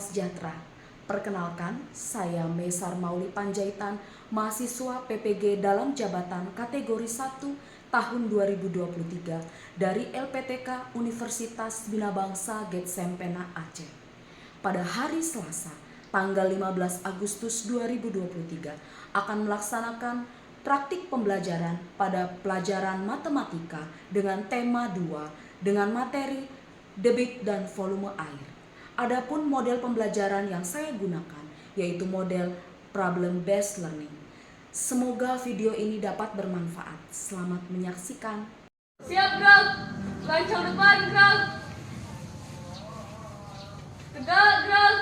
Sejahtera. Perkenalkan, saya Mesar Mauli Panjaitan, mahasiswa PPG dalam jabatan kategori 1 tahun 2023 dari LPTK Universitas Bina Bangsa Getsempenak Aceh. Pada hari Selasa, tanggal 15 Agustus 2023 akan melaksanakan praktik pembelajaran pada pelajaran matematika dengan tema 2 dengan materi debit dan volume air. Adapun model pembelajaran yang saya gunakan yaitu model problem based learning. Semoga video ini dapat bermanfaat. Selamat menyaksikan. Siap gerak, lancang depan gerak, tegak gerak.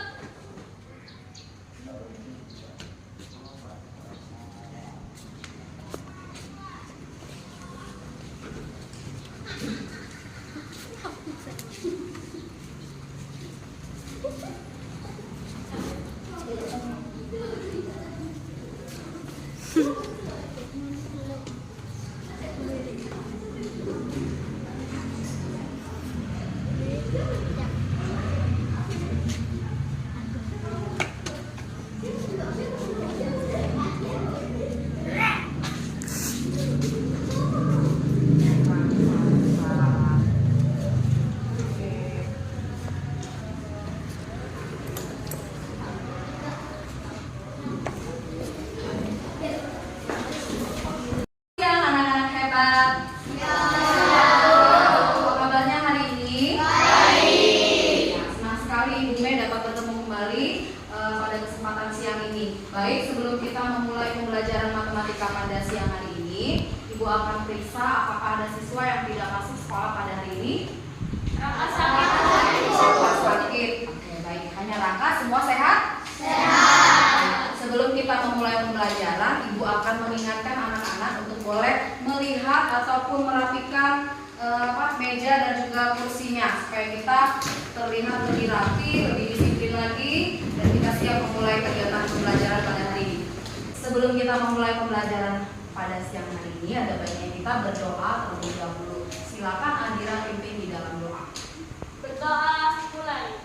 Baik, sebelum kita memulai pembelajaran matematika pada siang hari ini, Ibu akan periksa apakah ada siswa yang tidak masuk sekolah pada hari ini. Rangka sakit. Oke, baik. Hanya Rangka, semua sehat? Sehat. Sebelum kita memulai pembelajaran, Ibu akan mengingatkan anak-anak untuk boleh melihat ataupun merapikan meja dan juga kursinya supaya kita terlihat lebih rapi, lebih disiplin lagi, dan kita siap memulai kegiatan pembelajaran pada hari ini. Sebelum kita memulai pembelajaran pada siang hari ini, ada baiknya kita berdoa terlebih dahulu. Silakan Andira pimpin di dalam doa. Berdoa mulai.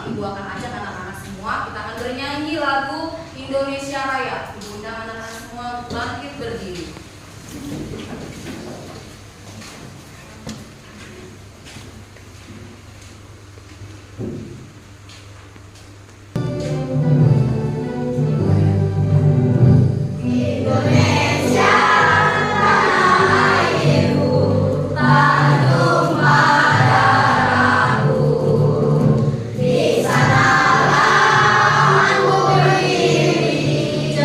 Ibu akan ajak anak-anak semua, kita akan bernyanyi lagu Indonesia Raya. Ibu undang anak-anak semua bangkit berdiri. Di sanalah aku berdiri,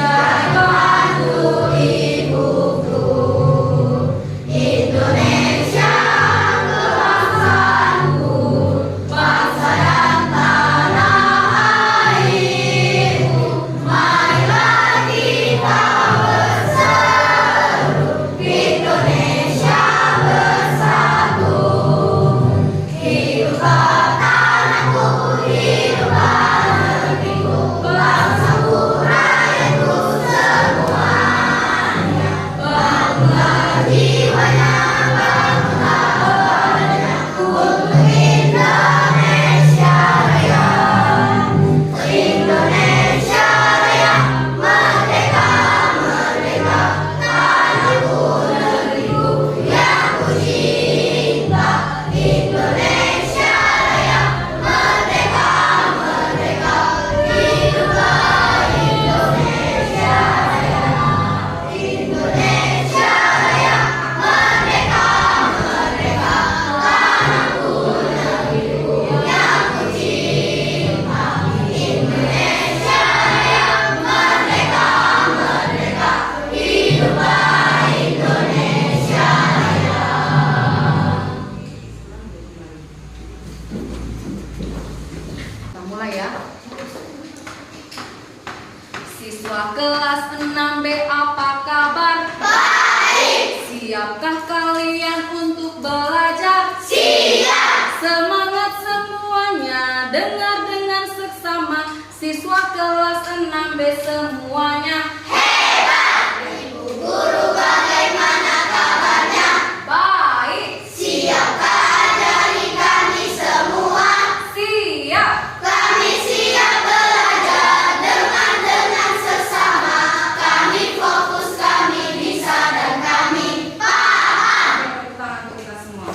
Siswa kelas 6B apa kabar? Baik. Siapkah kalian untuk belajar? Siap. Semangat semuanya, dengar dengan seksama. Siswa kelas 6B semuanya hebat. Ibu guru bagaimana kabarnya? Baik. Siapkah ajari kami semua? Siap. Kami siap belajar dengan sesama. Kami fokus, kami bisa dan kami paham. Tepuk tangan untuk kita semua.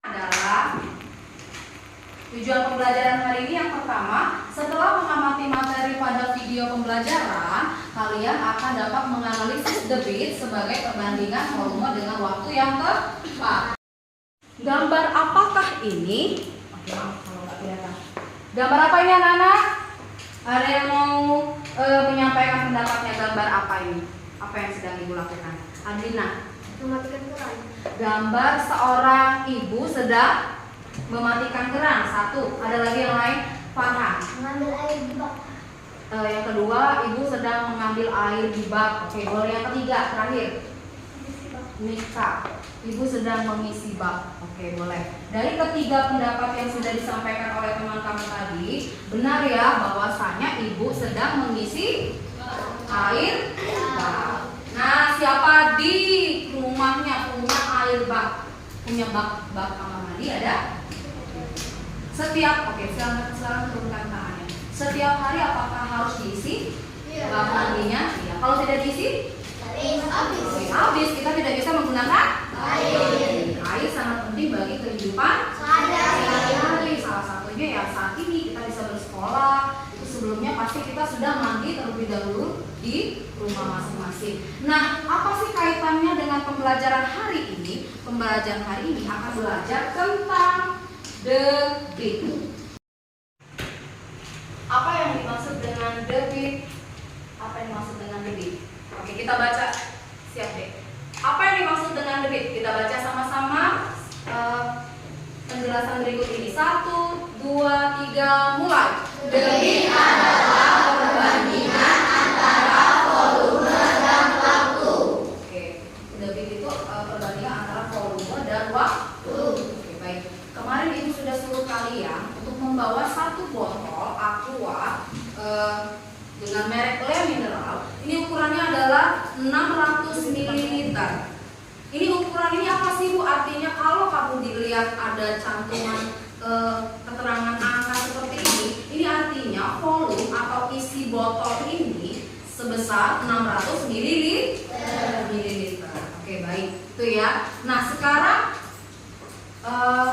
Adalah tujuan pembelajaran hari ini yang pertama, setelah mengamati materi pada video pembelajaran, kalian akan dapat menganalisis debit sebagai perbandingan volume dengan waktu yang tepat. Gambar apakah ini? Oke, maaf kalau nggak kelihatan. Gambar apa ini anak-anak? Ada yang mau menyampaikan pendapatnya, gambar apa ini? Apa yang sedang ibu lakukan? Adina. Mematikan keran. Gambar seorang ibu sedang mematikan keran. Satu. Ada lagi yang lain? Farhan. Mengambil air di bak. Yang kedua, ibu sedang mengambil air di bak. Oke, boleh yang ketiga, terakhir. Mika. Ibu sedang mengisi bak. Oke, boleh. Dari ketiga pendapat yang sudah disampaikan oleh teman kami tadi, benar ya bahwasanya ibu sedang mengisi air bak. Nah, siapa di rumahnya punya air bak? Punya bak kamar mandi ada? Setiap, oke, sekarang turunkan tangannya. Setiap hari apakah harus diisi bak mandinya? Iya. Kalau tidak diisi? Habis. Kita tidak bisa menggunakan air. Air sangat penting bagi kehidupan sehari-hari. Salah satunya ya saat ini kita bisa bersekolah. Itu sebelumnya pasti kita sudah mandi terlebih dahulu di rumah masing-masing. Nah, apa sih kaitannya dengan pembelajaran hari ini? Pembelajaran hari ini akan belajar tentang debit. Apa yang dimaksud dengan debit? Apa yang dimaksud dengan debit? Oke, kita baca. Siap deh. Apa yang dimaksud dengan debit? Kita baca sama-sama penjelasan berikut ini. 1, 2, 3, mulai. Debit adalah perbandingan antara volume dan waktu. Oke, debit itu perbandingan antara volume dan waktu. Oke, baik. Kemarin ibu sudah suruh kalian untuk membawa satu botol aqua dengan merek Le Mineral. Ini ukurannya adalah 600 ml. Ini ukuran ini apa sih Bu? Artinya kalau kamu dilihat ada cantuman keterangan angka seperti ini artinya volume atau isi botol ini sebesar 600 ml. Oke, baik. Itu ya. Nah, sekarang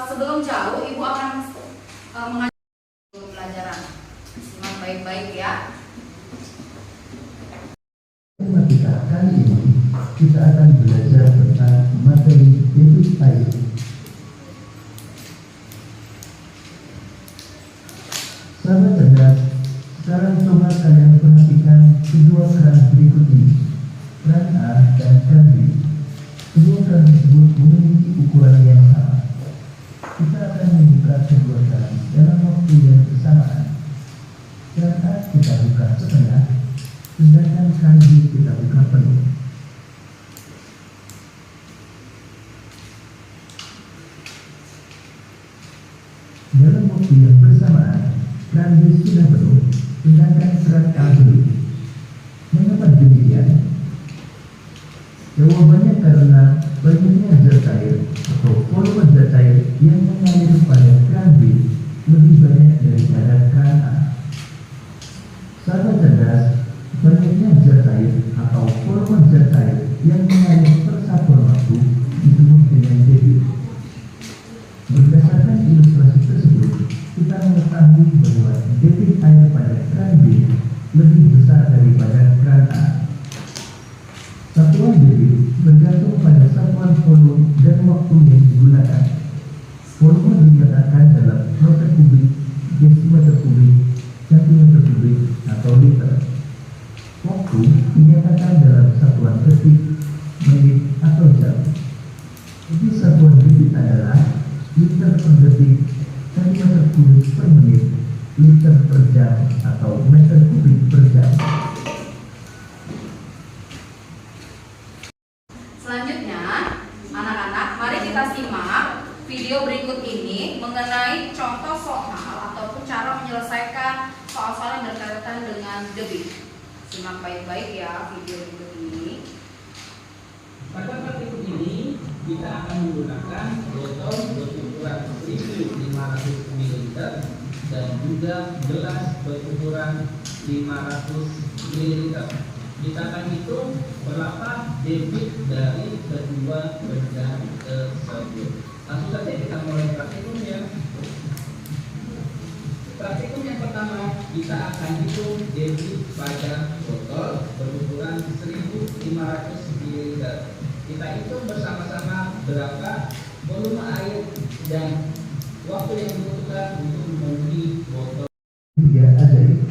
sebelum jauh ibu akan mengajar pelajaran. Simak baik-baik ya. Matematika kali ini kita akan belajar tentang materi debit air. Sahabat cerdas, sekarang coba kalian perhatikan kedua keran berikut ini, keran A dan keran B. Kedua keran tersebut memiliki ukuran yang sama. Kita akan membuka kedua keran dalam waktu yang bersamaan. Keran A kita buka setengah, sedangkan keran B kita buka penuh. Dalam waktu yang bersamaan, keran B sudah penuh, sedangkan keran A belum. Mengapa demikian? Jawabannya karena banyaknya zat air atau volume zat air yang mengalir pada keran B lebih banyak daripada keran A. Sahabat cerdas, banyaknya zat air atau volume zat air yang mengalir persatuan waktu disebut dengan debit. Berdasarkan ilustrasi tersebut, kita mengetahui bahwa debit air pada keran B lebih besar daripada keran A. Satuan debit bergantung pada satuan volume dan waktu yang digunakan. Volume dinyatakan dalam meter kubik, desimeter kubik, sentimeter kubik, atau liter. Waktu dinyatakan dalam satuan detik, menit, atau jam. Jadi satuan debit adalah liter per detik, sentimeter kubik per menit, liter per jam, atau meter kubik per Simak baik-baik ya video berikut ini. Pada praktikum ini kita akan menggunakan botol berukuran 1500 ml dan juga gelas berukuran 500 ml. Kita akan hitung berapa debit dari kedua benda tersebut. Langsung saja kita mulai praktikumnya. Praktikum yang pertama, kita akan hitung debit pada botol berukuran 1500 ml. Kita hitung bersama-sama berapa volume air dan waktu yang dibutuhkan untuk memenuhi botol. Tiga ajaib.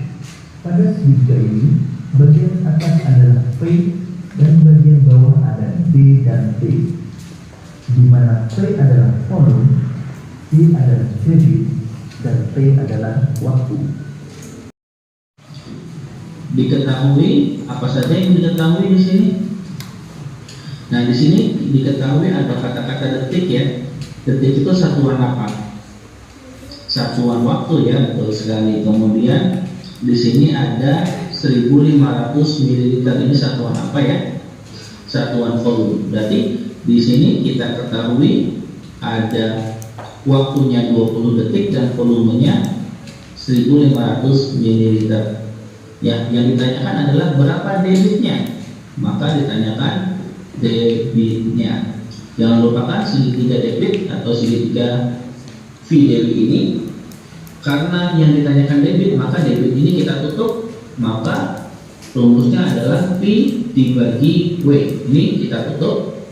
Pada segitiga ini, bagian atas adalah P dan bagian bawah ada D dan T, di mana P adalah volume, D adalah debit, dan T adalah waktu. Diketahui apa saja yang diketahui di sini? Nah, di sini diketahui ada kata-kata detik ya. Detik itu satuan apa? Satuan waktu ya, betul sekali. Kemudian di sini ada 1500 ml, ini satuan apa ya? Satuan volume. Berarti di sini kita ketahui ada waktunya 20 detik dan volumenya 1500 ml. Ya, yang ditanyakan adalah berapa debitnya. Maka ditanyakan debitnya. Jangan lupakan segitiga debit atau segitiga V debit ini. Karena yang ditanyakan debit, maka debit ini kita tutup, maka rumusnya adalah V dibagi W. Ini kita tutup,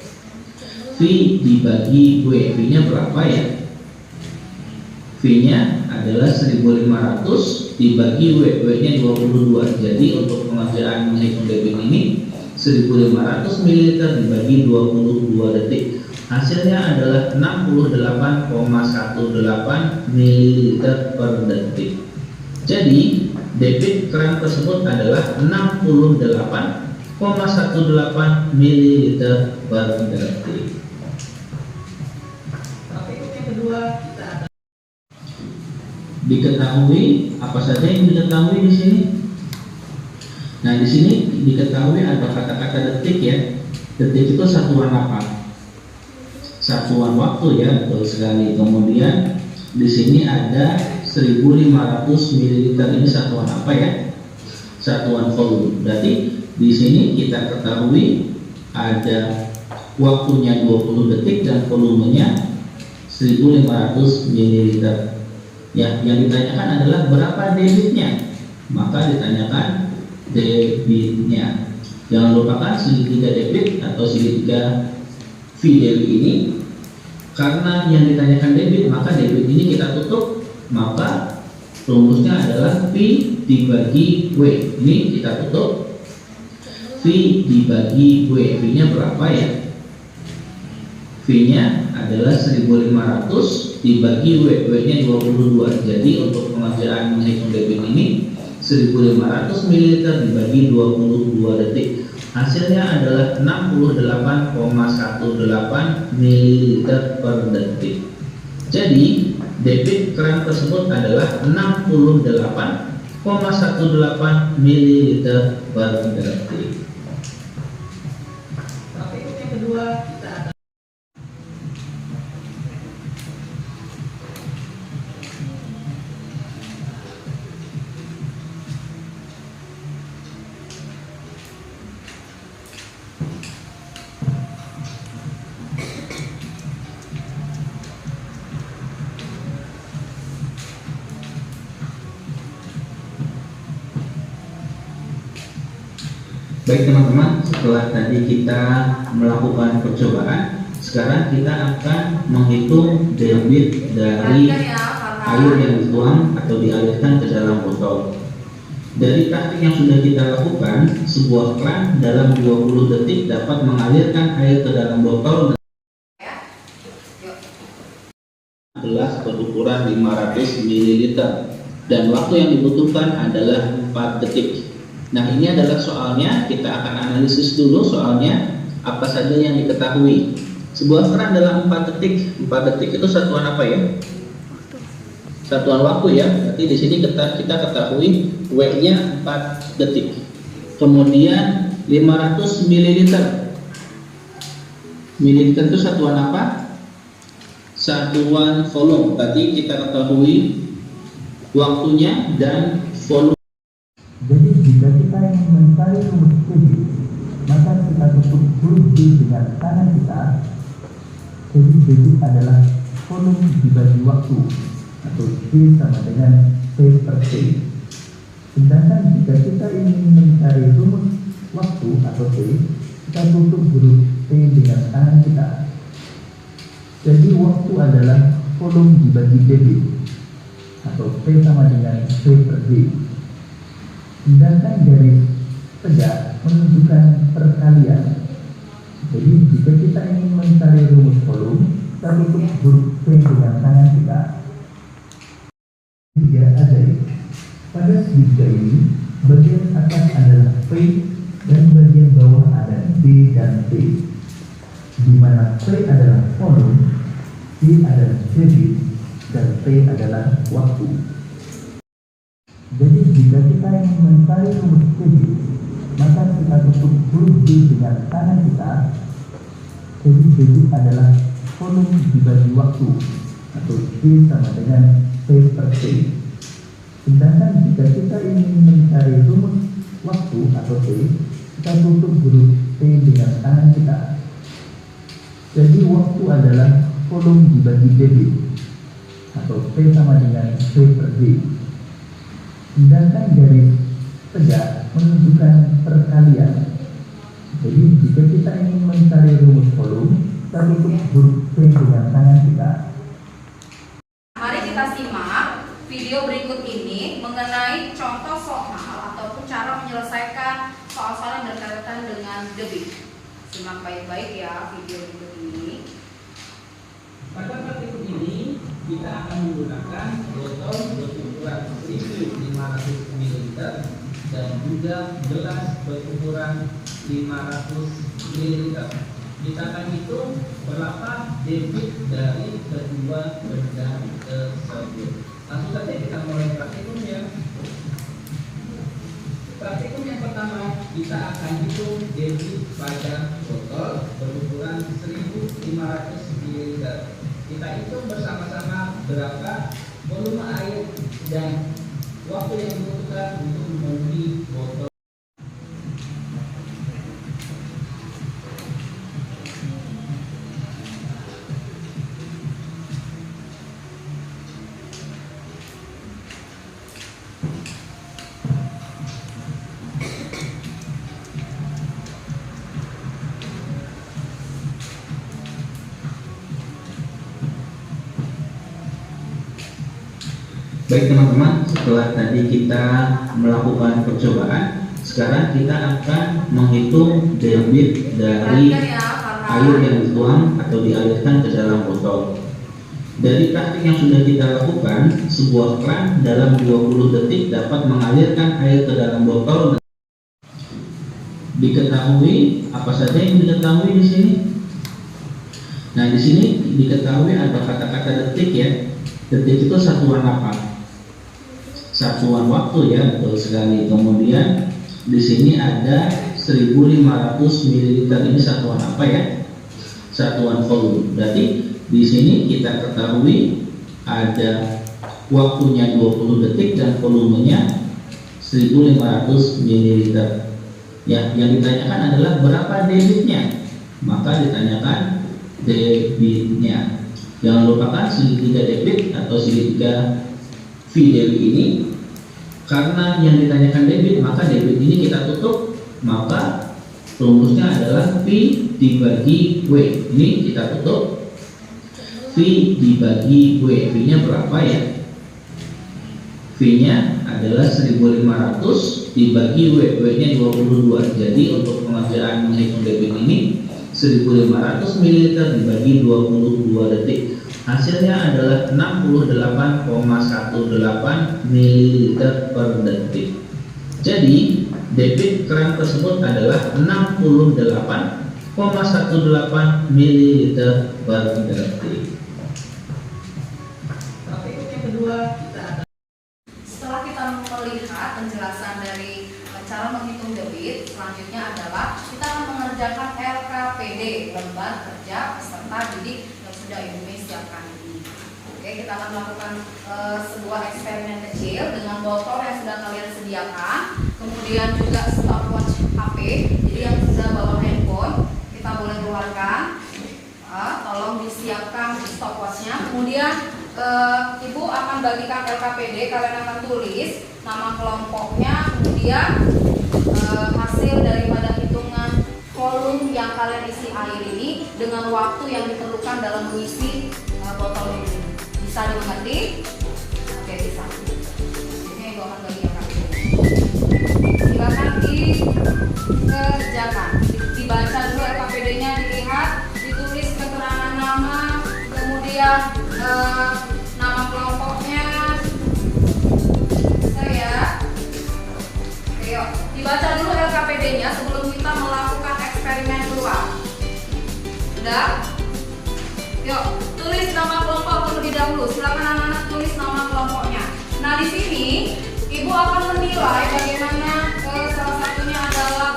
V dibagi W. V nya berapa ya? V nya adalah 1500 dibagi W. W nya 22. Jadi untuk pengerjaan menghitung debit ini 1500 ml dibagi 22 detik. Hasilnya adalah 68,18 ml per detik. Jadi debit keran tersebut adalah 68,18 ml per detik. Praktikum yang kedua, kita akan diketahui apa saja yang diketahui di sini. Nah, di sini diketahui ada kata-kata detik ya. Detik itu satuan apa? Satuan waktu ya, betul sekali. Kemudian di sini ada 1500 ml, ini satuan apa ya? Satuan volume. Berarti di sini kita ketahui ada waktunya 20 detik dan volumenya 1500 ml. Ya, yang ditanyakan adalah berapa debitnya. Maka ditanyakan debitnya. Jangan lupakan segitiga debit atau segitiga V debit ini. Karena yang ditanyakan debit, maka debit ini kita tutup, maka rumusnya adalah V dibagi W. Ini kita tutup, V dibagi W. V nya berapa ya? V nya adalah 1500 dibagi W. W nya 22. Jadi untuk pengerjaan menghitung debit ini 1500 ml dibagi 22 detik. Hasilnya adalah 68,18 ml per detik. Jadi debit keran tersebut adalah 68,18 ml per detik. Praktikum yang kedua, kita akan baik teman-teman, setelah tadi kita melakukan percobaan, sekarang kita akan menghitung debit dari air yang dituang atau dialirkan ke dalam botol. Dari praktik yang sudah kita lakukan, sebuah keran dalam 20 detik dapat mengalirkan air ke dalam botol gelas berukuran 500 ml dan waktu yang dibutuhkan adalah 4 detik. Nah, ini adalah soalnya, kita akan analisis dulu soalnya apa saja yang diketahui. Sebuah keran dalam 4 detik. 4 detik itu satuan apa ya? satuan waktu ya. Berarti di sini kita ketahui W-nya 4 detik. Kemudian 500 ml. Mililiter itu satuan apa? Satuan volume. Berarti kita ketahui waktunya dan volume. Jadi jika kita ingin mencari rumus PV, maka kita tutup huruf D dengan tangan kita. Jadi debit adalah volume dibagi waktu, atau D sama dengan P per T. Sedangkan jika kita ingin mencari rumus waktu atau T, kita tutup huruf T dengan tangan kita. Jadi waktu adalah volume dibagi debit, atau P sama dengan P per D. Sedangkan garis tegak menunjukkan perkalian. Jadi jika kita ingin mencari rumus volume, kita tutup huruf P dengan tangan kita. Tiga ajaib. Pada segitiga ini, bagian atas adalah P dan bagian bawah ada D dan T. Di mana P adalah volume, D adalah debit, dan T adalah waktu. Jadi jika kita ingin mencari rumus PV, maka kita tutup huruf D dengan tangan kita. Jadi debit adalah volume dibagi waktu, atau D sama dengan P per T. Sedangkan jika kita ingin mencari rumus waktu atau T, kita tutup huruf T dengan tangan kita. Jadi waktu adalah volume dibagi debit, atau P sama dengan P per D. Sedangkan garis tegak menunjukkan perkalian. Jadi jika kita ingin mencari rumus volume, kita tutup huruf P dengan tangan kita. Mari kita simak video berikut ini mengenai contoh soal ataupun cara menyelesaikan soal-soal yang berkaitan dengan debit. Simak baik-baik ya video berikut ini. Pada praktikum ini kita akan menggunakan botol berukuran 1500 ml dan juga gelas berukuran 500 ml. Kita akan hitung berapa debit dari kedua benda tersebut. Langsung saja kita mulai praktikumnya. Praktikum yang pertama, kita akan hitung debit pada botol berukuran 1500 ml. Kita hitung bersama-sama berapa volume air dan waktu yang dibutuhkan untuk memenuhi botol. Baik teman-teman, setelah tadi kita melakukan percobaan, sekarang kita akan menghitung debit dari air yang dituang atau dialirkan ke dalam botol. Dari praktik yang sudah kita lakukan, sebuah keran dalam 20 detik dapat mengalirkan air ke dalam botol. Diketahui apa saja yang diketahui di sini? Nah, di sini diketahui ada kata-kata detik ya. Detik itu satuan apa? Satuan waktu ya, betul sekali. Kemudian di sini ada 1500 ml, ini satuan apa ya? Satuan volume. Berarti di sini kita ketahui ada waktunya 20 detik dan volumenya 1500 ml. Ya, yang ditanyakan adalah berapa debitnya. Maka ditanyakan debitnya. Jangan lupakan segitiga debit atau segitiga V debit ini, karena yang ditanyakan debit, maka debit ini kita tutup, maka rumusnya adalah V dibagi W. Ini kita tutup, V dibagi W. V nya berapa ya? V nya adalah 1500 dibagi W. W nya 22. Jadi untuk pengerjaan menghitung debit ini 1500 ml dibagi 22 detik. Hasilnya adalah 68,18 ml per detik. Jadi debit keran tersebut adalah 68,18 ml per detik. Praktikum yang kedua kedua kita akan Setelah kita melihat penjelasan dari cara menghitung debit, selanjutnya adalah kita akan mengerjakan LKPD, lembar kerja peserta didik yang sudah Ibu Mei siapkan ini. Oke, kita akan melakukan sebuah eksperimen kecil dengan botol yang sudah kalian sediakan, kemudian juga stopwatch HP. Jadi yang sudah bawa handphone, kita boleh keluarkan. Tolong disiapkan stopwatchnya. Kemudian Ibu akan bagikan LKPD, kalian akan tulis nama kelompoknya, kemudian hasil daripada hitungan volume yang kalian isi air ini dengan waktu yang diperlukan dalam mengisi botol ini. Bisa dimengerti? Oke, bisa. Ini Ibu akan bagi LKPD. Silakan dikerjakan. Dibaca dulu LKPD-nya, dilihat, ditulis keterangan nama, kemudian nama kelompoknya. Saya. Oke, yuk. Dibaca dulu LKPD-nya sebelum kita melakukan eksperimen keluar. Sudah? Yuk, tulis nama kelompok terlebih dahulu. Silakan anak-anak tulis nama kelompoknya. Nah, di sini Ibu akan menilai bagaimana salah satunya adalah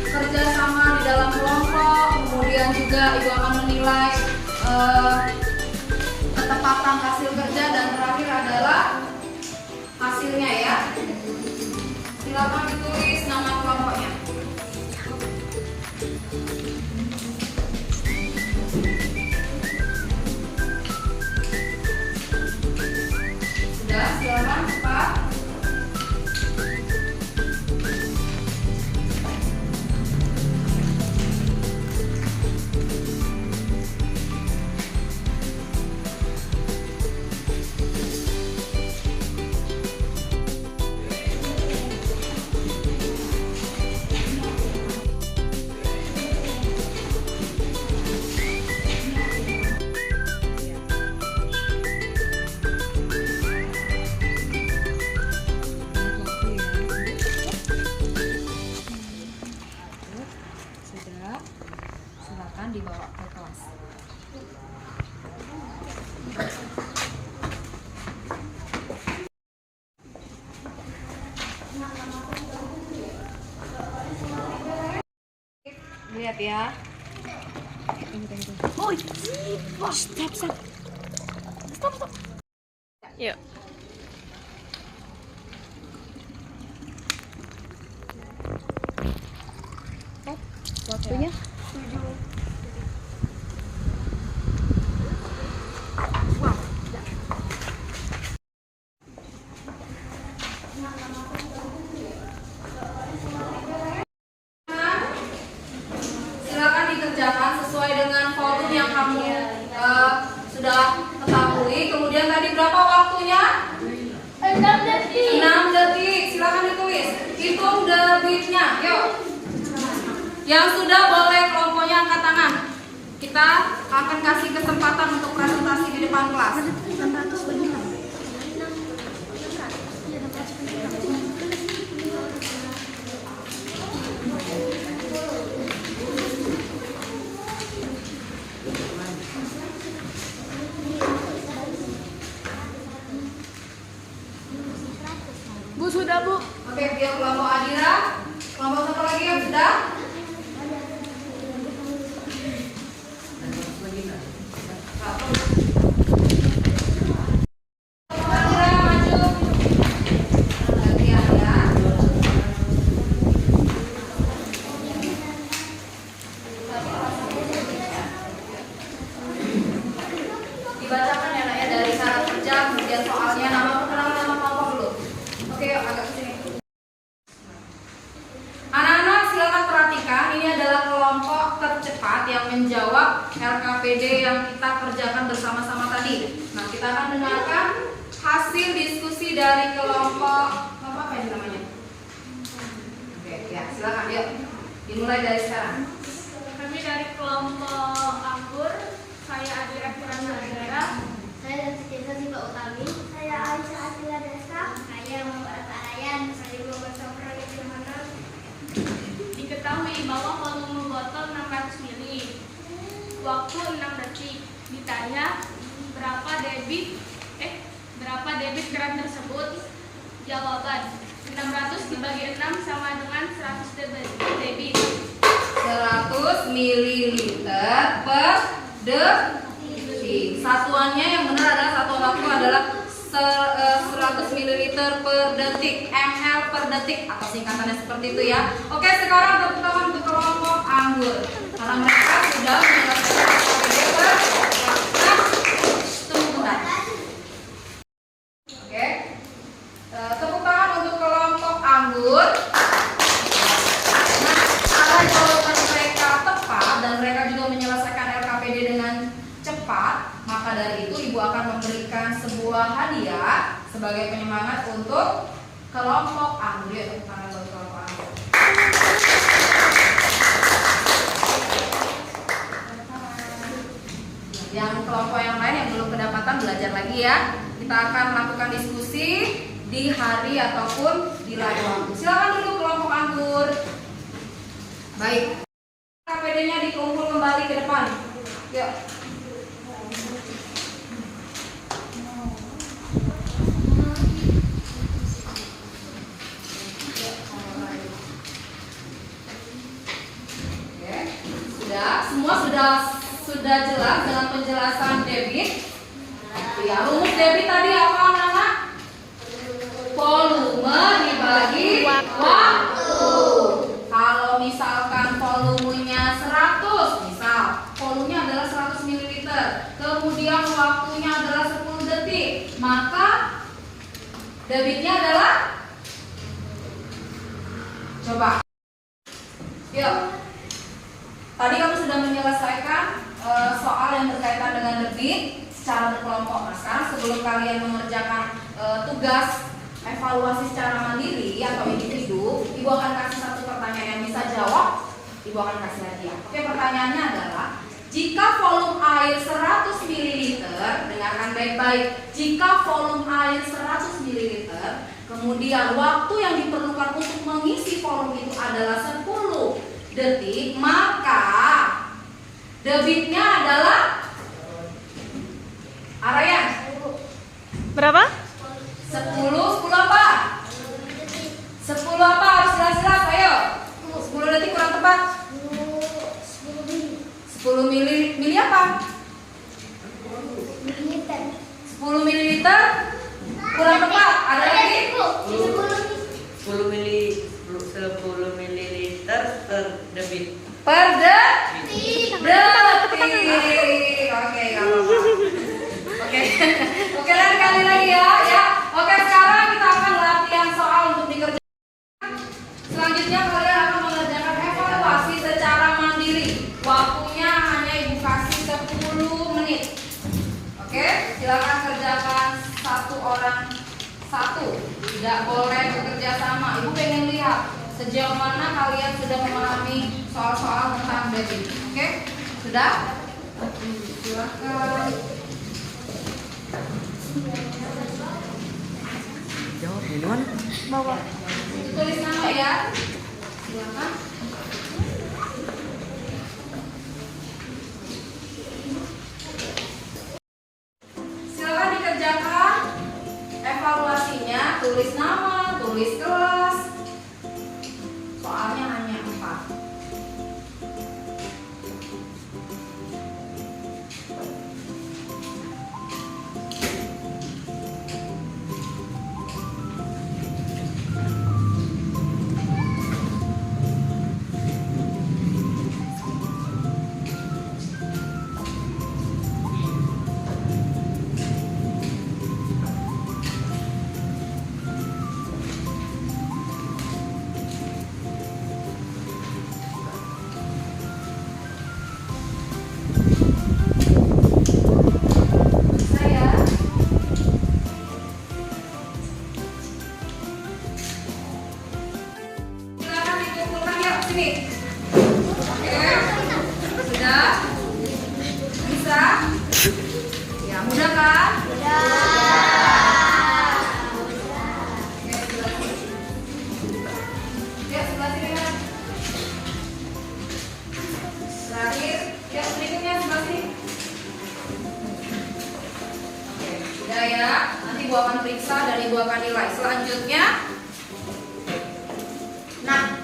kerjasama di dalam kelompok. Kemudian juga Ibu akan menilai ketepatan hasil kerja, dan terakhir adalah hasilnya ya. Silakan ditulis nama kelompoknya. Sudah, silakan cepat. Sudah, silakan dibawa ke kelas. Lihat ya. Stop. Yuk. Waktunya 7. Silakan dikerjakan sesuai dengan volume yang kamu sudah ketahui. Kemudian tadi berapa waktunya? 6 detik. 6 detik. Silakan ditulis. Hitung debitnya. Yuk. Yang sudah boleh kelompoknya angkat tangan. Kita akan kasih kesempatan untuk presentasi di depan kelas. Bu, sudah Bu. Oke, biar kelompok Adira. Kelompok satu lagi yang sudah. Adira maju. Gantian ya. Dibacakan ya nak ya, dari cara kerja, kemudian soalnya, nama keterangan nama kelompok dulu. Oke, yuk agak kesini. Anak-anak silakan perhatikan, ini adalah kelompok tercepat yang menjawab LKPD yang kita kerjakan bersama-sama tadi. Nah, kita akan dengarkan hasil diskusi dari kelompok apa ini namanya? Oke, ya silakan yuk. Dimulai dari sekarang. Kami dari kelompok Anggur. Saya Adira Firanda. Saya dari Siti Siva Utami. Saya Aisyah Atila Desa. Saya Muhammad Arayan. Saya Muhammad Sofra Yudhimana. Diketahui bahwa volume botol 600 ml. Waktu 6 detik. Ditanya berapa berapa debit keran tersebut? Jawaban: 600 dibagi 6 sama dengan 100 debit. 100 mililiter per detik. Satuannya yang benar adalah satuan waktu adalah 100 mililiter per detik, ml per detik atau singkatannya seperti itu ya. Oke, sekarang tepuk tangan untuk kelompok anggur karena mereka sudah menyelesaikan KPD per tunggu bentar. Oke, tepuk tangan untuk kelompok anggur. Nah, kalau jawaban mereka tepat dan mereka juga menyelesaikan LKPD dengan cepat, maka dari itu Ibu akan memberikan sebuah hadiah sebagai penyemangat untuk kelompok anggur. Yuk, tepuk tangan buat kelompok anggur. Yang kelompok yang lain yang belum kedapatan belajar lagi ya. Kita akan melakukan diskusi di hari ataupun di lain waktu. Silakan dulu kelompok anggur. Baik. KPD-nya dikumpul kembali ke depan. Yuk. Oke, semua sudah jelas dengan penjelasan debit. Ya, rumus debit tadi apa anak-anak? Volume dibagi waktu. Kalau misalkan volumenya 100, misal volumenya adalah 100 ml, kemudian waktunya adalah 10 detik, maka debitnya adalah, coba. Yuk. Tadi kamu sudah menyelesaikan soal yang berkaitan dengan debit secara berkelompok. Nah, sekarang sebelum kalian mengerjakan tugas evaluasi secara mandiri atau individu, Ibu akan kasih satu pertanyaan yang bisa jawab, Ibu akan kasih hadiah. Oke, pertanyaannya adalah, jika volume air 100 ml, dengarkan baik-baik, jika volume air 100 ml, kemudian waktu yang diperlukan untuk mengisi volume itu adalah 10 detik, maka debitnya adalah Arayan Berapa? 10 apa? 10 apa? Harus jelas-jelas, ayo 10 detik kurang tepat 10 mili apa? 10 mililiter kurang tepat, ada lagi? 10 mililiter per debit. Per detik. Oke, gak apa-apa. Oke, lain kali lagi ya. Oke, sekarang kita akan latihan soal untuk dikerjakan. Selanjutnya kalian akan mengerjakan evaluasi secara mandiri. Waktunya hanya Ibu kasih 10 menit. Oke, silakan kerjakan satu orang satu. Tidak boleh bekerja sama. Ibu pengen lihat sejauh mana kalian sudah memahami soal-soal tentang debit. Oke, sudah? Silakan. Jawab duluan. Bawa. Tulis nama ya. Silakan. Silakan dikerjakan evaluasinya. Tulis nama, tulis kelas. Soalnya hanya 4. Sini. Oke. Sudah? Bisa? Ya, mudah kan? Mudah. Oke, sebelah sini. Ya, sebelah sini kan. Terakhir, ya berikutnya sebelah sini. Oke, sudah ya. Nanti Ibu akan periksa dan Ibu akan nilai. Selanjutnya, nah,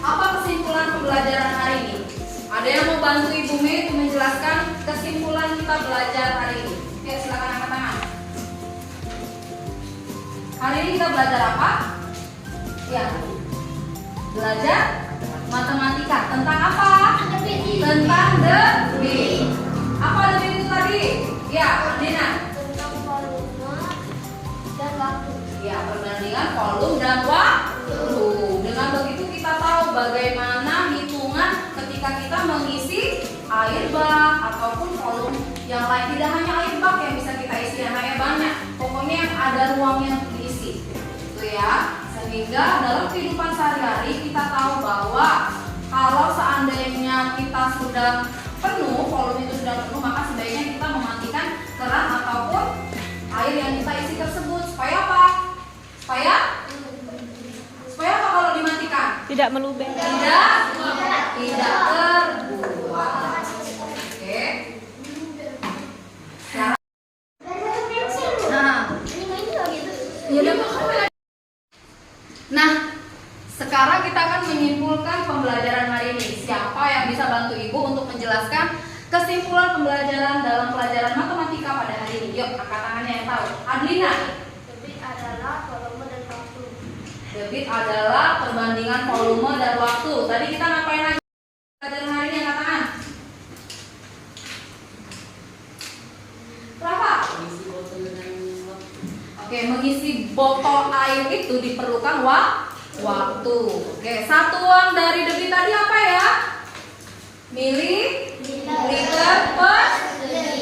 apa kesimpulan pembelajaran hari ini? Ada yang mau bantu Ibu Mei untuk menjelaskan kesimpulan kita belajar hari ini? Oke, silakan angkat tangan. Hari ini kita belajar apa? Ya, belajar matematika. Tentang apa? Tentang debit. Apa debit itu tadi? Ya, Andina. Tentang volume dan waktu. Ya, perbandingan volume dan waktu. Dengan begitu kita tahu bagaimana hitungan ketika kita mengisi air bak ataupun volume yang lain. Tidak hanya air bak yang bisa kita isi, yang hanya banyak. Pokoknya yang ada ruangnya untuk diisi. Itu ya. Sehingga dalam kehidupan sehari-hari kita tahu bahwa kalau seandainya kita sudah penuh, volume itu sudah penuh, maka sebaiknya kita mematikan keran ataupun air yang kita isi tersebut. Supaya apa? Supaya apa kalau dimatikan? Tidak melubeng. Tidak terbuang. Oke. Nah, sekarang kita akan menyimpulkan pembelajaran hari ini. Siapa yang bisa bantu Ibu untuk menjelaskan kesimpulan pembelajaran dalam pelajaran matematika pada hari ini? Yuk, angkat tangannya yang tahu. Adlina. Debit adalah volume dan waktu. Debit adalah perbandingan volume dan waktu. Tadi kita ngapain lagi pelajaran hari ini? Angkat tangan. Berapa? Oke, mengisi botol air itu diperlukan waktu. Oke, satuan dari debit tadi apa ya? Mililiter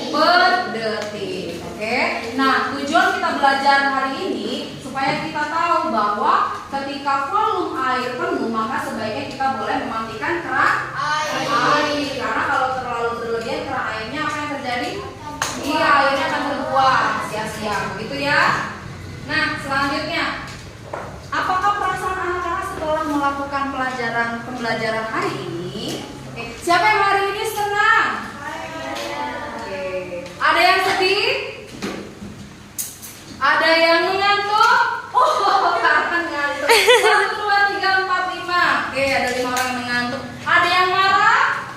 per detik. Oke. Nah, tujuan kita belajar hari ini supaya kita tahu bahwa ketika volume air penuh, maka sebaiknya kita boleh mematikan keran air. Karena kalau terlalu berlebihan keran airnya, apa yang terjadi? Iya, airnya akan terbuang sia-sia. Begitu ya. Nah, selanjutnya, apakah perasaan anak-anak setelah melakukan pembelajaran hari ini? Oke. Siapa yang hari ini senang? Oke. Ada yang sedih? Ada yang mengantuk? Oh, karena ngantuk. 1, 2, 3, 4, 5. Oke, ada 5 orang yang mengantuk. Ada yang marah?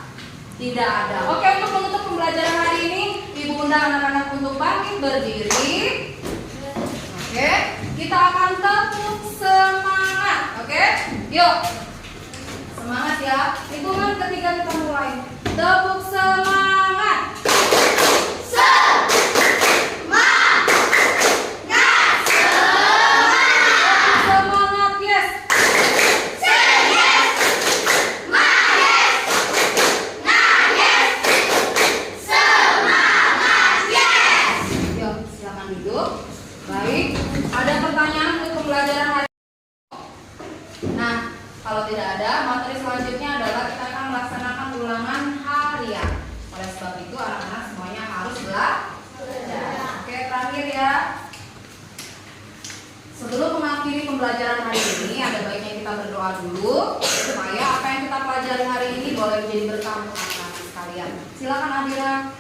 Tidak ada. Oke, untuk menutup pembelajaran hari ini, Ibu undang anak-anak untuk bangkit berdiri. Oke, kita akan tepuk semangat. Oke, yuk. Semangat ya. Hitungan ketiga kita mulai. Tepuk semangat. Semangat, yes. Yuk, silakan duduk. Baik, ada pertanyaan untuk pembelajaran hari ini? Nah, kalau tidak ada, materi selanjutnya adalah kita akan melaksanakan ulangan harian. Oleh sebab itu, anak-anak semuanya harus belajar. Oke, terakhir ya. Sebelum mengakhiri pembelajaran hari ini, ada baiknya kita berdoa dulu supaya apa yang kita pelajari hari ini boleh menjadi berkah untuk anak-anak sekalian. Silakan Adira.